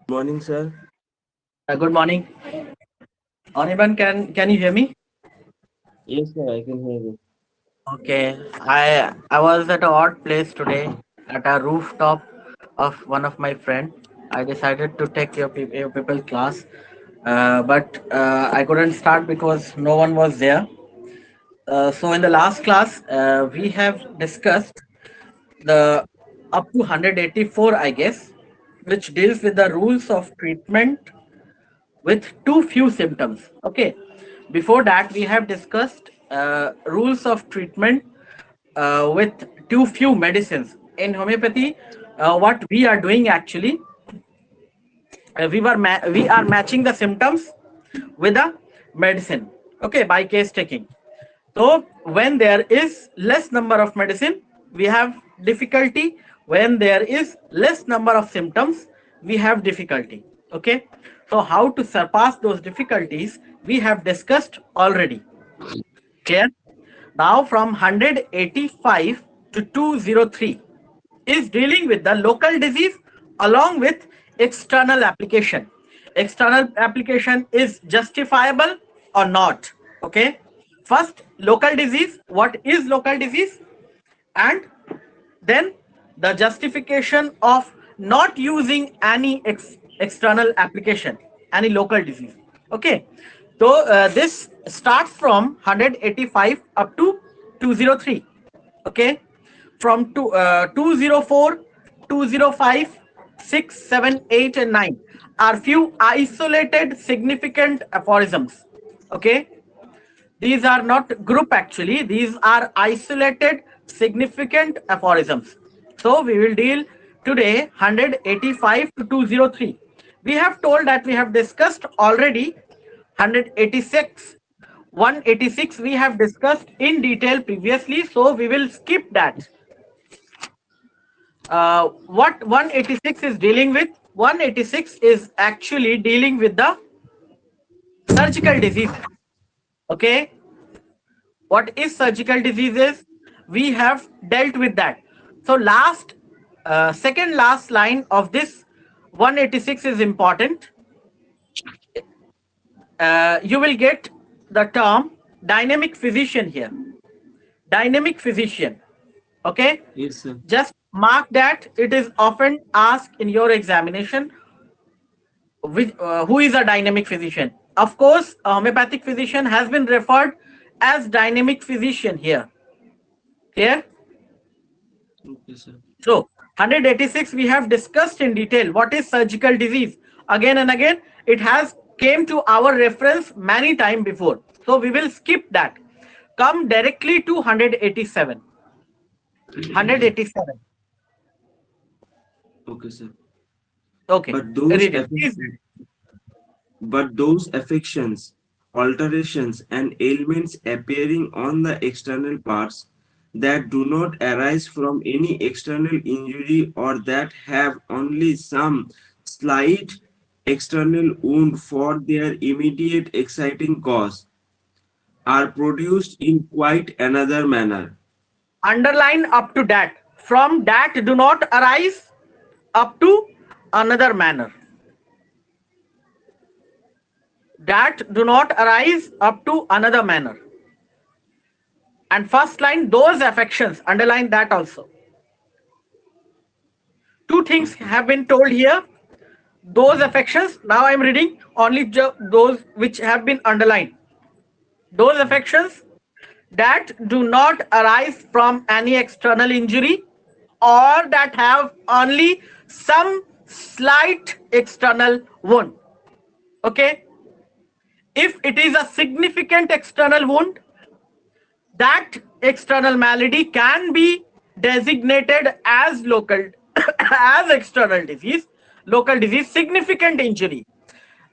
Morning, sir. Good morning. Anyone, can you hear me? Yes, sir, I can hear you. Okay. I was at a odd place today at a rooftop of one of my friend. I decided to take your people class, but I couldn't start because no one was there. So in the last class, we have discussed the up to 184, I guess, which deals with the rules of treatment with too few symptoms. Okay. Before that, we have discussed rules of treatment with too few medicines. In homeopathy, what we are doing actually, we are matching the symptoms with the medicine. Okay, by case taking. So when there is less number of medicine, we have difficulty. When there is less number of symptoms, we have difficulty. Okay. So how to surpass those difficulties, we have discussed already. Clear? Now from 185 to 203 is dealing with the local disease along with external application. External application is justifiable or not. Okay. First, local disease. What is local disease? And then the justification of not using any external application, any local disease. Okay. So this starts from 185 up to 203. Okay. From 204, 205, 6, 7, 8, and 9 are few isolated significant aphorisms. Okay. These are not group actually. These are isolated significant aphorisms. So we will deal today 185 to 203. We have told that we have discussed already 186. 186 we have discussed in detail previously. So we will skip that. What 186 is dealing with? 186 is actually dealing with the surgical disease. Okay. What is surgical diseases? We have dealt with that. So last second last line of this 186 is important. You will get the term dynamic physician here. Dynamic physician. Okay. Yes, sir. Just mark that. It is often asked in your examination, who is a dynamic physician. Of course, a homeopathic physician has been referred as dynamic physician here. Here. Okay, sir. So 186 we have discussed in detail what is surgical disease. Again and again it has came to our reference many time before. So we will skip that. Come directly to 187. 187. Okay, sir. Okay. But those Read it. Please read affections, it. but those affections, alterations, and ailments appearing on the external parts that do not arise from any external injury or that have only some slight external wound for their immediate exciting cause are produced in quite another manner. Underline up to that. From that do not arise up to another manner. That do not arise up to another manner. And first line, those affections, underline that also. Two things Okay. have been told here. Those affections, now I'm reading only those which have been underlined. Those affections that do not arise from any external injury or that have only some slight external wound. Okay. If it is a significant external wound, that external malady can be designated as local as external disease, local disease, significant injury.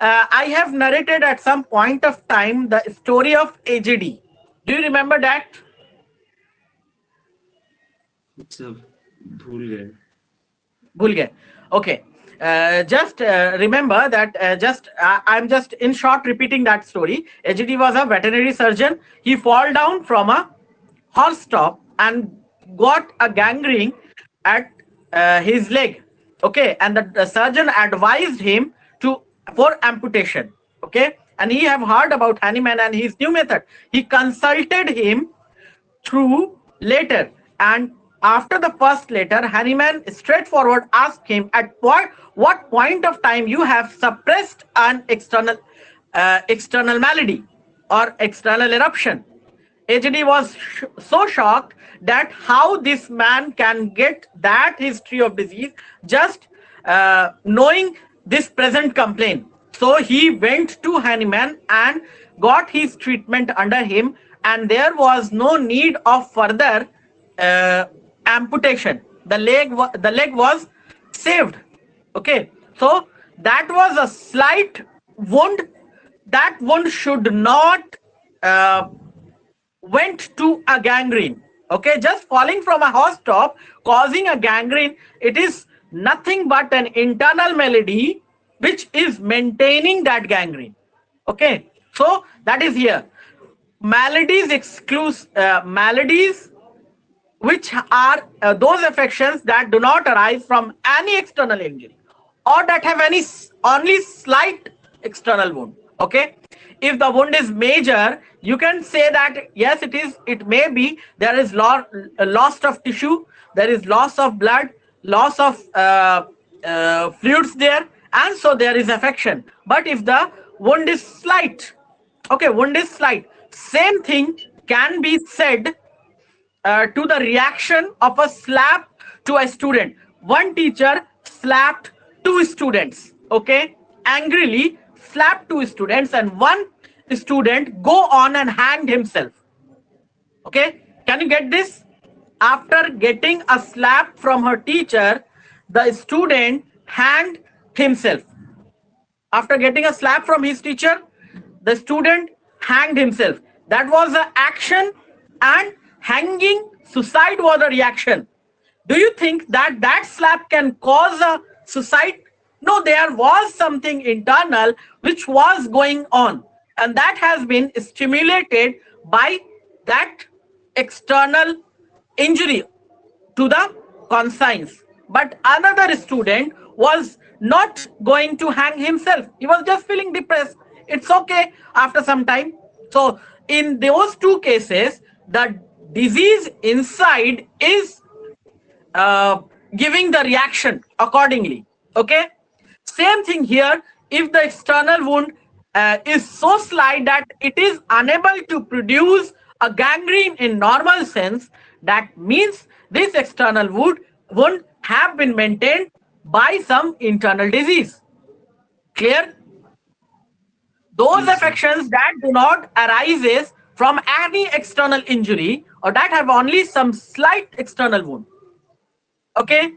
I have narrated at some point of time the story of AGD. Do you remember that? It's a भूल गए. भूल गए. Okay. Just remember that I'm just in short repeating that story. AGD was a veterinary surgeon. He fall down from a horse top and got a gangrene at his leg. Okay, and the surgeon advised him to for amputation. Okay, and he have heard about Hahnemann and his new method. He consulted him through later, and after the first letter, Hahnemann straightforward asked him at what point of time you have suppressed an external malady or external eruption. HD was so shocked that how this man can get that history of disease just knowing this present complaint. So he went to Hahnemann and got his treatment under him, and there was no need of further uh, amputation. The leg was saved. Okay, so that was a slight wound. That wound should not uh, went to a gangrene. Okay, just falling from a horse top causing a gangrene, it is nothing but an internal malady which is maintaining that gangrene. Okay, so that is here. Maladies which are those affections that do not arise from any external injury or that have any only slight external wound. Okay, if the wound is major, you can say that yes, it may be there is loss of tissue, there is loss of blood, loss of fluids there, and so there is affection. But if the wound is slight, okay, wound is slight, same thing can be said to the reaction of a slap to a student. One teacher slapped two students, okay, angrily slapped two students, and one student go on and hanged himself. Okay, can you get this? After getting a slap from her teacher, the student hanged himself. After getting a slap from his teacher, the student hanged himself. That was the action, and hanging, suicide was a reaction. Do you think that that slap can cause a suicide? No, there was something internal which was going on, and that has been stimulated by that external injury to the conscience. But another student was not going to hang himself. He was just feeling depressed. It's okay after some time. So, in those two cases, the disease inside is uh, giving the reaction accordingly. Okay, same thing here. If the external wound is so slight that it is unable to produce a gangrene in normal sense, that means this external wound have been maintained by some internal disease. Clear? Those Yes, sir. affections that do not arises from any external injury or that have only some slight external wound. Okay,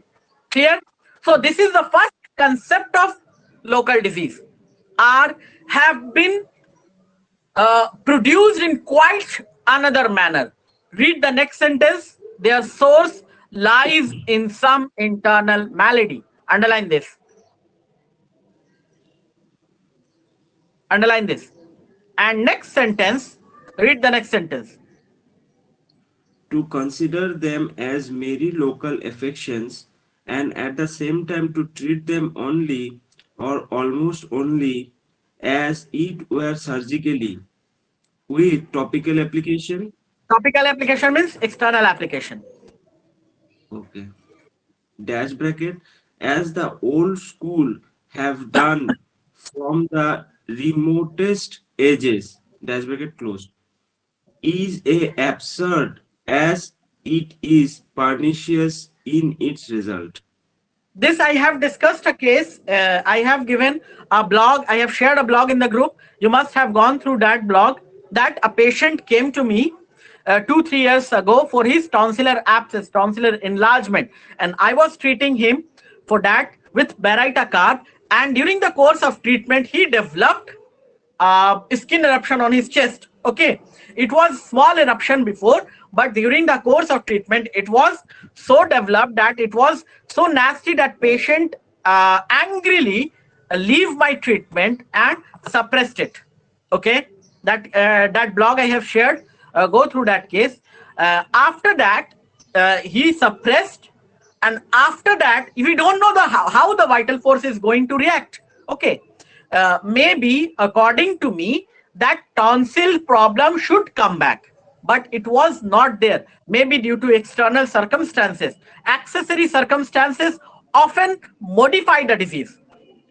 clear? So this is the first concept of local disease, are have been produced in quite another manner. Read the next sentence. Their source lies in some internal malady. Underline this. Underline this. And next sentence, read the next sentence. To consider them as merely local affections and at the same time to treat them only or almost only as it were surgically with topical application. Topical application means external application. Okay. Dash bracket, as the old school have done from the remotest ages, dash bracket closed, is a absurd as it is pernicious in its result. This I have discussed a case. I have given a blog. I have shared a blog in the group. You must have gone through that blog. That a patient came to me 2 3 years ago for his tonsillar abscess, tonsillar enlargement, and I was treating him for that with Barita carb. And during the course of treatment, he developed skin eruption on his chest. Okay, it was small eruption before, but during the course of treatment, it was so developed that it was so nasty that patient angrily leave my treatment and suppressed it. Okay, that blog I have shared. Go through that case. After that, he suppressed and after that we don't know how the vital force is going to react. Okay, maybe according to me that tonsil problem should come back, but it was not there, maybe due to external circumstances. Accessory circumstances often modify the disease.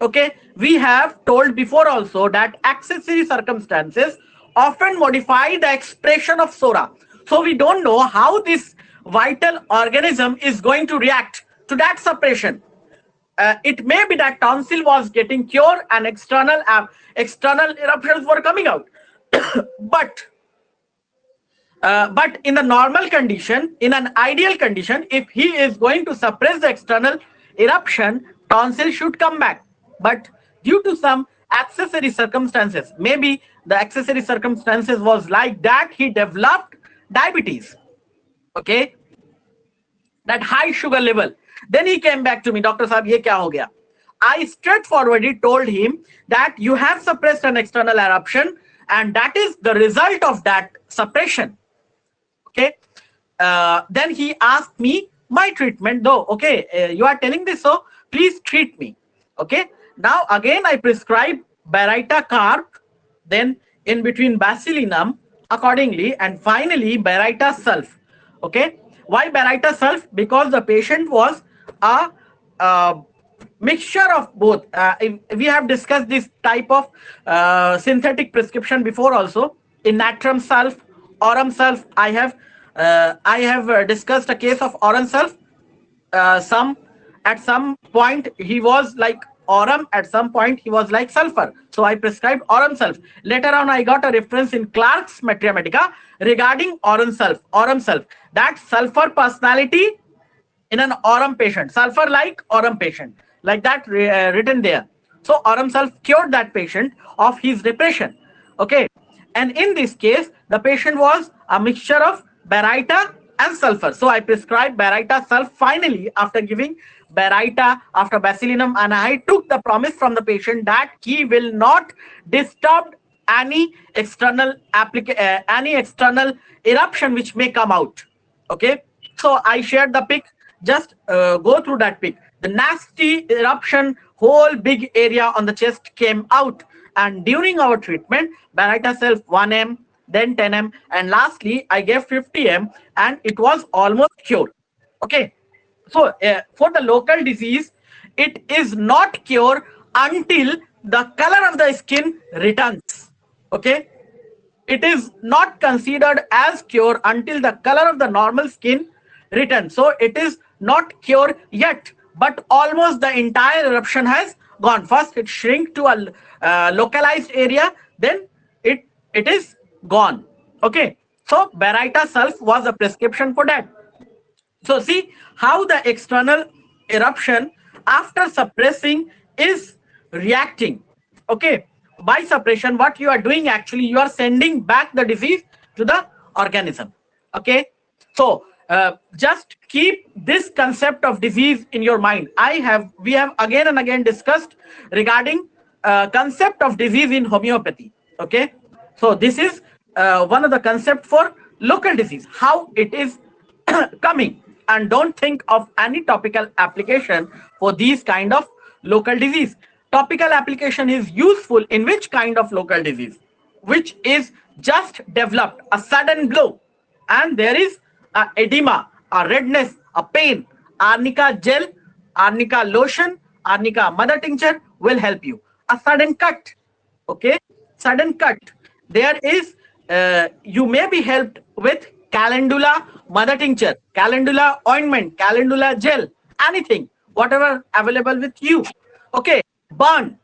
Okay, we have told before also that accessory circumstances often modify the expression of sora. So we don't know how this vital organism is going to react to that suppression. It may be that tonsil was getting cured and external eruptions were coming out. but but in the normal condition, in an ideal condition, if he is going to suppress the external eruption, tonsil should come back. But due to some accessory circumstances, maybe the accessory circumstances was like that he developed diabetes. Okay, that high sugar level. Then he came back to me, Doctor Saab, ye kya ho gaya? I straightforwardly told him that you have suppressed an external eruption, and that is the result of that suppression. Okay, then he asked me my treatment though. Okay, you are telling this, so please treat me. Okay, now again I prescribe Baryta carb, then in between Basilinum accordingly, and finally Baryta sulf. Okay, why Baryta sulf? Because the patient was a mixture of both. We have discussed this type of synthetic prescription before also. In natrum sulf, aurum sulf, I have discussed a case of aurum sulf. Some at some point he was like aurum, at some point he was like sulfur, so I prescribed aurum sulf. Later on I got a reference in Clark's Materia Medica regarding aurum sulf, that sulfur personality in an aurum patient, sulfur like aurum patient, like that written there. So aurum sulf cured that patient of his depression. Okay, and in this case the patient was a mixture of Baryta and sulfur, so I prescribed Baryta sulf finally after giving Baryta after Basilinum, and I took the promise from the patient that he will not disturb any external any external eruption which may come out. Okay, so I shared the pic. Just go through that pic. The nasty eruption, whole big area on the chest came out, and during our treatment, Baryta sulf 1 m, then 10 m, and lastly I gave 50 m, and it was almost cured. Okay, so for the local disease, it is not cured until the color of the skin returns. Okay, it is not considered as cure until the color of the normal skin returns. So it is not cured yet, but almost the entire eruption has gone. First it shrink to a localized area, then it is gone. Okay, so Baryta sulf was a prescription for that. So see how the external eruption after suppressing is reacting. Okay, by suppression what you are doing, actually you are sending back the disease to the organism. Okay, so just keep this concept of disease in your mind. We have again and again discussed regarding concept of disease in homeopathy. Okay, so this is one of the concept for local disease, how it is coming, and don't think of any topical application for these kind of local disease. Topical application is useful in which kind of local disease, which is just developed a sudden blow and there is a edema, a redness, a pain. Arnica gel, arnica lotion, arnica mother tincture will help you. A sudden cut, okay, sudden cut, there is you may be helped with calendula mother tincture, calendula ointment, calendula gel, anything, whatever available with you. Okay, burn,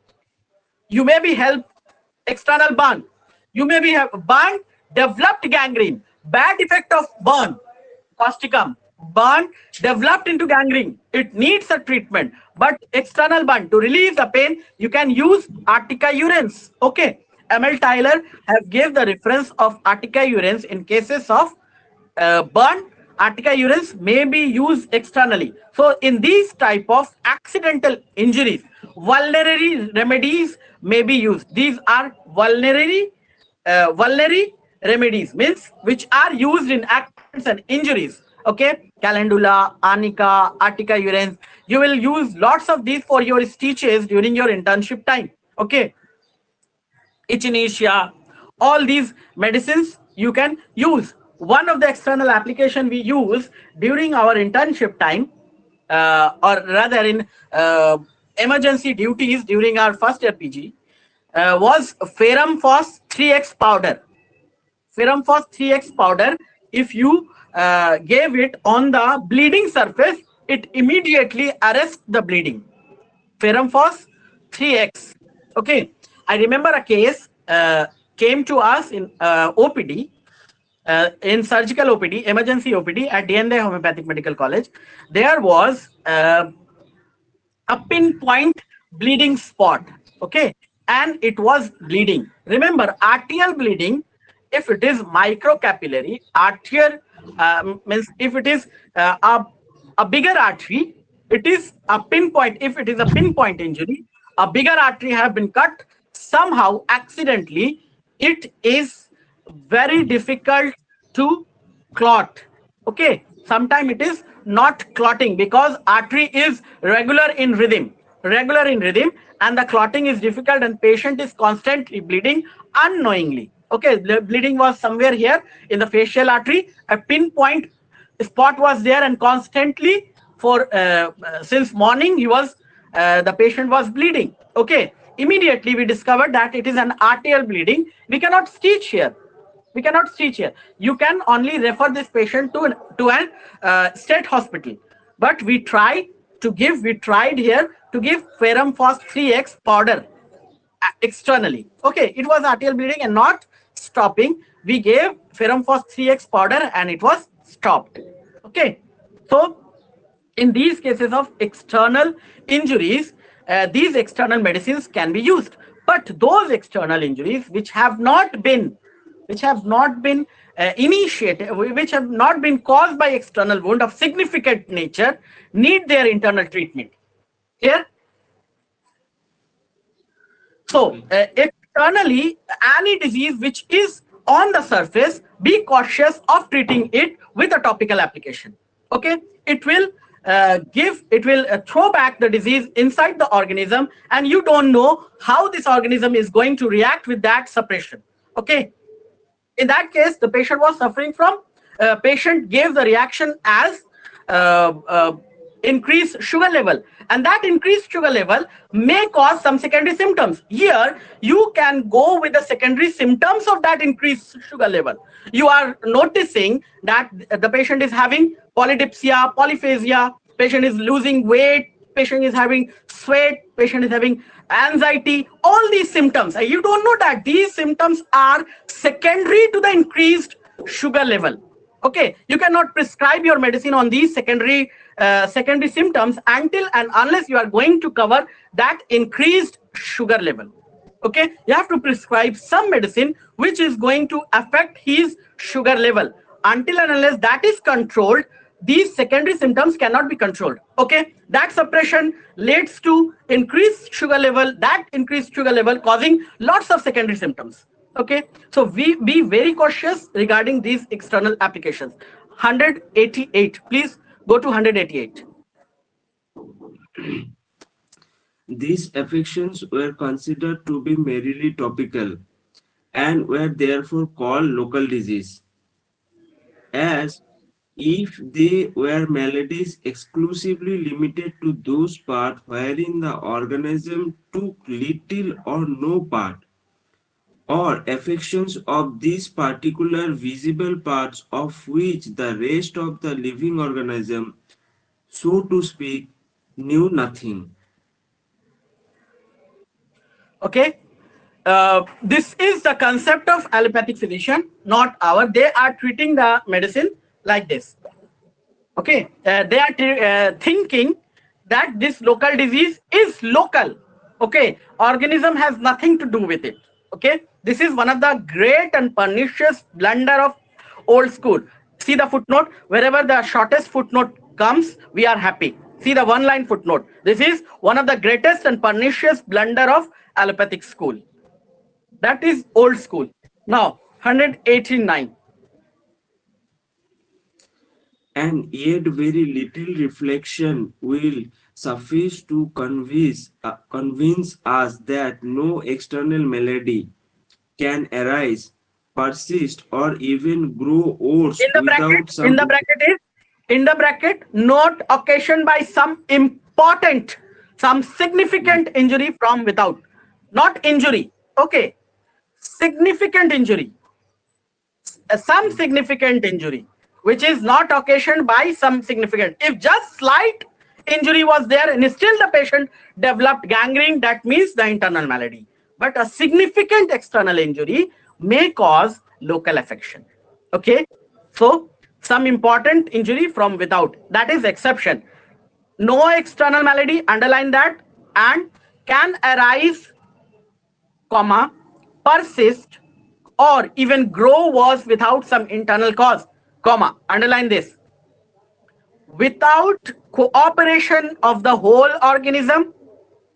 you may be helped, external burn, you may be have burn, developed gangrene, bad effect of burn, causticum, burn developed into gangrene, it needs a treatment, but external burn, to relieve the pain you can use Artica urens. Okay, ML Tyler have gave the reference of Artica urens in cases of burn. Artica urens may be used externally. So in these type of accidental injuries, vulnerary remedies may be used. These are vulnerary remedies, means which are used in accidents and injuries, Okay, calendula, arnica, artica urens. You will use lots of these for your stitches during your internship time. Okay, echinacea, all these medicines you can use. One of the external application we use during our internship time, or rather in emergency duties during our first year PG, was ferrum phos 3x powder. Ferrum phos 3x powder, if you gave it on the bleeding surface, it immediately arrests the bleeding. Ferrum phos 3x. Okay, I remember a case came to us in OPD, in surgical OPD, emergency OPD at DND Homeopathic Medical College. There was a pinpoint bleeding spot. Okay, and it was bleeding. Remember, arterial bleeding, if it is microcapillary arterial, means if it is a bigger artery, it is a pinpoint. If it is a pinpoint injury, a bigger artery have been cut somehow accidentally, it is very difficult to clot. Okay, sometimes it is not clotting because artery is regular in rhythm, and the clotting is difficult and patient is constantly bleeding unknowingly. Okay, the bleeding was somewhere here in the facial artery, a pinpoint spot was there, and constantly for since morning he was the patient was bleeding. Okay, immediately we discovered that it is an arterial bleeding. We cannot stitch here, we cannot stitch here. You can only refer this patient to an state hospital. But we tried here to give ferrum phos 3x powder externally. Okay, it was arterial bleeding and not stopping. We gave ferrum phos 3x powder and it was stopped. Okay, so in these cases of external injuries, these external medicines can be used. But those external injuries which have not been initiated, which have not been caused by external wound of significant nature, need their internal treatment. Here, so Okay. externally, any disease which is on the surface, be cautious of treating it with a topical application. Okay, it will throw back the disease inside the organism, and you don't know how this organism is going to react with that suppression. Okay, in that case, the patient was suffering from, patient gave the reaction as increased sugar level, and that increased sugar level may cause some secondary symptoms. Here you can go with the secondary symptoms of that increased sugar level. You are noticing that the patient is having polydipsia, polyphasia, patient is losing weight, patient is having sweat, patient is having anxiety, all these symptoms. You don't know that these symptoms are secondary to the increased sugar level. Okay, you cannot prescribe your medicine on these secondary symptoms until and unless you are going to cover that increased sugar level. Okay, you have to prescribe some medicine which is going to affect his sugar level. Until and unless that is controlled, these secondary symptoms cannot be controlled. Okay, that suppression leads to increased sugar level, that increased sugar level causing lots of secondary symptoms. Okay, so we be very cautious regarding these external applications. 188, please go to 188. These affections were considered to be merely topical and were therefore called local disease, as if they were maladies exclusively limited to those parts wherein the organism took little or no part, or affections of these particular visible parts of which the rest of the living organism, so to speak, knew nothing. Okay, this is the concept of allopathic physician, not our. They are treating the medicine like this. Okay, they are thinking that this local disease is local. Okay, organism has nothing to do with it. Okay, this is one of the great and pernicious blunder of old school. See the footnote, wherever the shortest footnote comes, we are happy. See the one line footnote. This is one of the greatest and pernicious blunder of allopathic school. That is old school. Now 189. and yet very little reflection will suffice to convince us that no external malady can arise, persist, or even grow worse In the bracket, without some. in the bracket, not occasioned by some important, some significant injury from without. Not injury. Okay. Significant injury, some significant injury, which is not occasioned by some significant. If just slight injury was there and still the patient developed gangrene, that means the internal malady. But a significant external injury may cause local affection. Okay, so some important injury from without, that is exception. No external malady, underline that, and can arise, comma, persist, or even grow worse without some internal cause, comma, underline this, without cooperation of the whole organism,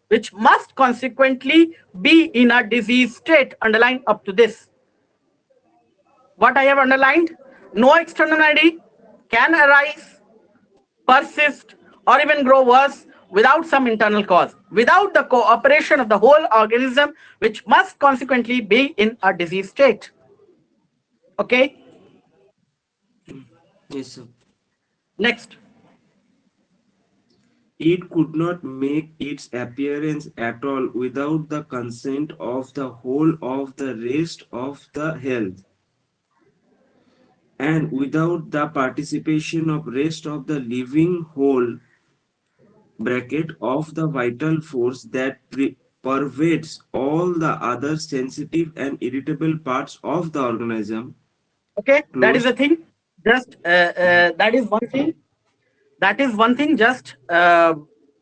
which must consequently be in a disease state, underline up to this. What I have underlined, no externality can arise, persist, or even grow worse without some internal cause, without the cooperation of the whole organism, which must consequently be in a disease state. Okay, Yes, sir. next. It could not make its appearance at all without the consent of the whole of the rest of the health, and without the participation of rest of the living whole bracket of the vital force that pervades all the other sensitive and irritable parts of the organism. Okay, that is Close. the thing. Just that is one thing. That is one thing. Just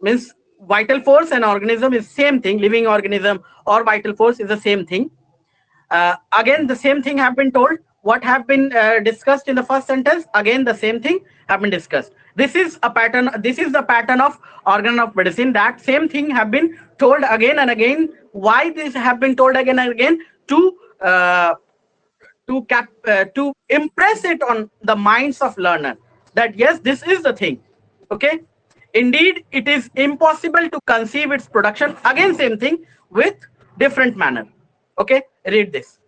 means vital force and organism is same thing. Living organism or vital force is the same thing. Again, the same thing have been told. What have been discussed in the first sentence? Again, the same thing have been discussed. This is a pattern. This is the pattern of organ of medicine. That same thing have been told again and again. Why this have been told again and again? To impress it on the minds of learner that yes, this is the thing. Okay, indeed it is impossible to conceive its production, again same thing, with different manner. Okay, read this.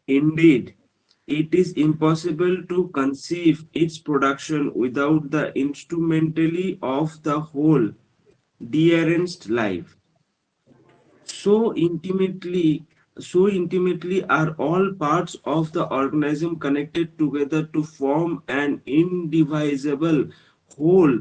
Indeed, it is impossible to conceive its production without the instrumentality of the whole dearest life. So intimately, so intimately are all parts of the organism connected together to form an indivisible whole,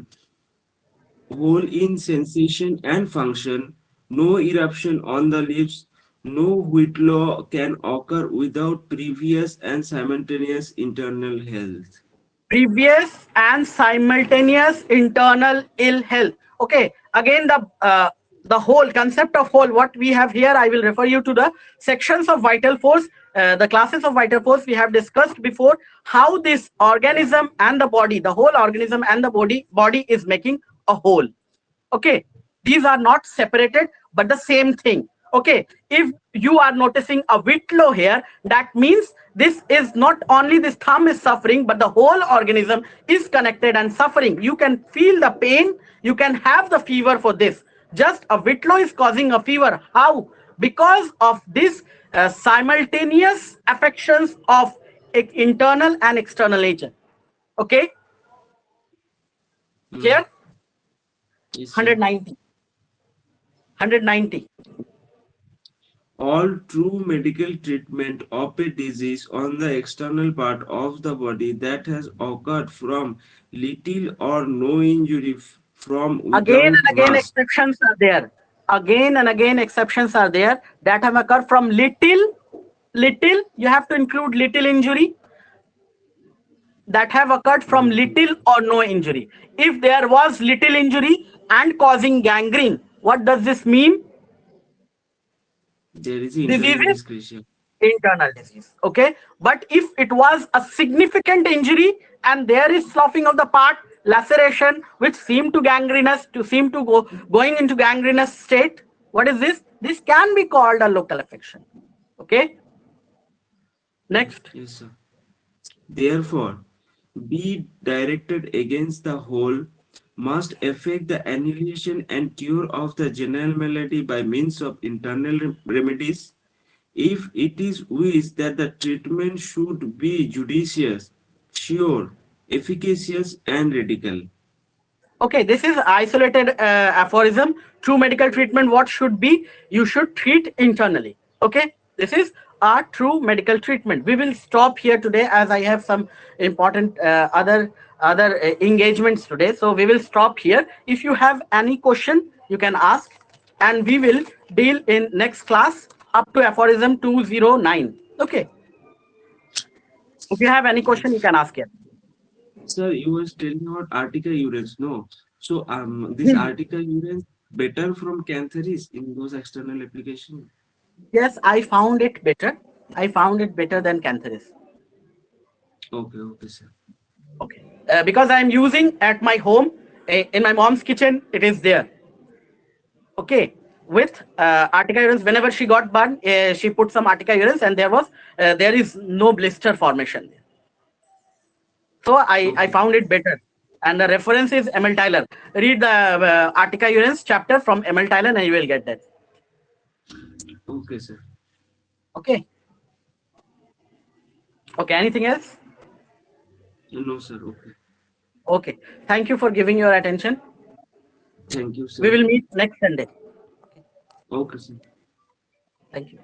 whole in sensation and function. No eruption on the lips, no whitlaw can occur without previous and simultaneous internal health. Previous and simultaneous internal ill health. Okay, again the whole concept of whole, what we have here, I will refer you to the sections of vital force, the classes of vital force we have discussed before, how this organism and the body, the whole organism and the body is making a whole. Okay, these are not separated but the same thing. Okay, if you are noticing a whitlow here, that means this is not only this thumb is suffering but the whole organism is connected and suffering. You can feel the pain, you can have the fever for this. Just a whitlow is causing a fever. How? Because of this simultaneous affections of internal and external agent. Okay, Mm. here Yes, sir. 190. 190. All true medical treatment of a disease on the external part of the body that has occurred from little or no injury from Again without and again vast. exceptions are there. Again and again exceptions are there that have occurred from little, you have to include little injury, that have occurred from little or no injury. If there was little injury and causing gangrene, what does this mean? There is Disease internal is discretion. internal disease. Okay, but if it was a significant injury and there is sloughing of the part, laceration which seem to gangrenous, to seem to going into gangrenous state, what is this? This can be called a local affection. Okay, next. Yes, sir. Therefore, be directed against the whole, must effect the annihilation and cure of the general malady by means of internal remedies. If it is wished that the treatment should be judicious, sure, efficacious, and radical. Okay, this is isolated aphorism. True medical treatment, what should be? You should treat internally. Okay, this is our true medical treatment. We will stop here today as I have some important other engagements today. So we will stop here. If you have any question, you can ask, and we will deal in next class up to aphorism 209. Okay, if you have any question, you can ask here. Sir, you was telling about Artica urens, no? So, this Artica urens better from Cantharis in those external application. Yes, I found it better. I found it better than Cantharis. Okay, okay, sir. Okay. Because I'm using at my home, in my mom's kitchen, it is there. Okay. With Artica urens, whenever she got burned, she put some Artica urens, and there is no blister formation. So I Okay, found it better. And the reference is Emil Tyler. Read the Artica urens chapter from Emil Tyler, and you will get that. okay, sir. Okay. Okay. Anything else? No, sir. Okay. Okay. Thank you for giving your attention. Thank you, We sir. will meet next Sunday. Okay, sir. Thank you.